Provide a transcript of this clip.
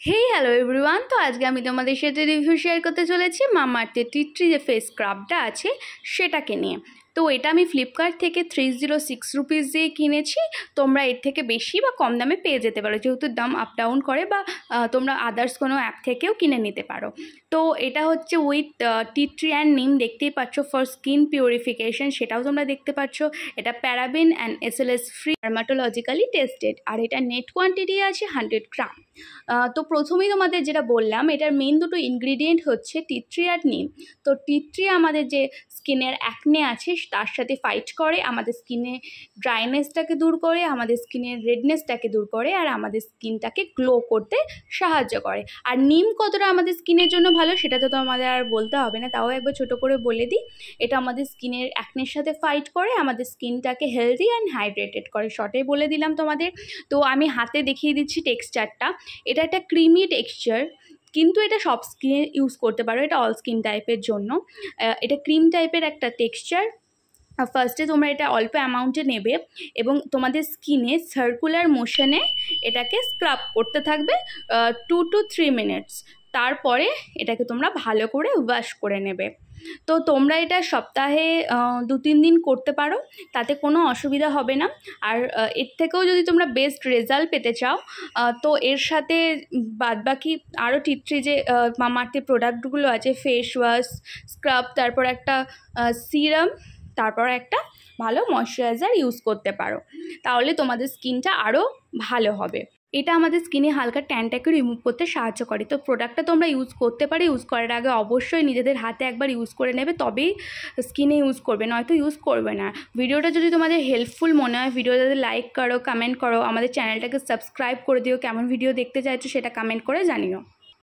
हे hello everyone. तो आज के আমি তোমাদের সাথে রিভিউ শেয়ার করতে চলেছি মামাআর্থের টি ট্রি যে ফেস স্ক্রাবটা আছে সেটাকে নিয়ে। তো এটা আমি ফ্লিপকার্ট থেকে 306 রুপিস দিয়ে কিনেছি। তোমরা এর থেকে বেশি বা কম দামে পেয়ে যেতে পারো, যেহেতু দাম আপ ডাউন করে, বা তোমরা আদার্স কোনো অ্যাপ থেকেও কিনে নিতে পারো। তো এটা হচ্ছে উইথ টি ট্রি অ্যান্ড নিম, দেখতেই পাচ্ছ, ফর স্কিন পিউরিফিকেশন, সেটাও তোমরা দেখতে পাচ্ছ। এটা paraben and SLS free, dermatologically tested, আর এটা নেট কোয়ান্টিটি আছে 100 গ্রাম। তো প্রথমেই তোমাদের যেটা বললাম, এটার মেন দুটো ইনগ্রিডিয়েন্ট হচ্ছে টি ট্রি আর নিম। তো টি ট্রি আমাদের যে স্কিনের অ্যাকনে আছে তার সাথে ফাইট করে, আমাদের স্কিনে ড্রাইনেসটাকে দূর করে, আমাদের স্কিনের রেডনেসটাকে দূর করে, আর আমাদের স্কিনটাকে গ্লো করতে সাহায্য করে। আর নিম কতটা আমাদের স্কিনের জন্য ভালো সেটা তো আমাদের আর বলতে হবে না, তাও একবার ছোটো করে বলে দিই। এটা আমাদের স্কিনের অ্যাকনের সাথে ফাইট করে, আমাদের স্কিনটাকে হেলদি অ্যান্ড হাইড্রেটেড করে, শর্টেই বলে দিলাম তোমাদের। তো আমি হাতে দেখিয়ে দিচ্ছি টেক্সচারটা। এটা একটা ক্রিমি টেক্সচার, কিন্তু এটা সব স্কিনে ইউজ করতে পারো, এটা অল স্কিন টাইপের জন্য। এটা ক্রিম টাইপের একটা টেক্সচার। ফার্স্টে তোমরা এটা অল্প অ্যামাউন্টে নেবে এবং তোমাদের স্কিনে সার্কুলার মোশনে এটাকে স্ক্রাব করতে থাকবে 2 to 3 মিনিটস। তারপরে এটাকে তোমরা ভালো করে ওয়াশ করে নেবে। তো তোমরা এটা সপ্তাহে 2-3 দিন করতে পারো, তাতে কোনো অসুবিধা হবে না। আর এর থেকেও যদি তোমরা বেস্ট রেজাল্ট পেতে চাও, তো এর সাথে বাদবাকি আরও টি ট্রি যে মামাআর্থের প্রোডাক্টগুলো আছে, ফেস ওয়াশ, স্ক্রাব, তারপর একটা সিরাম, তারপর একটা ভালো ময়শ্চারাইজার ইউজ করতে পারো, তাহলে তোমাদের স্কিনটা আরও ভালো হবে। এটা আমাদের স্কিনে হালকা ট্যানটাকে রিমুভ করতে সাহায্য করে। তো প্রোডাক্টটা তোমরা ইউজ করতে পারো, ইউজ করার আগে অবশ্যই নিজেদের হাতে একবার ইউজ করে নেবে, তবেই স্কিনে ইউজ করবে, নয়তো ইউজ করবে না। ভিডিওটা যদি তোমাদের হেল্পফুল মনে হয়, ভিডিওটাতে লাইক করো, কমেন্ট করো, আমাদের চ্যানেলটাকে সাবস্ক্রাইব করে দিও। কেমন ভিডিও দেখতে চাইছো সেটা কমেন্ট করে জানিও।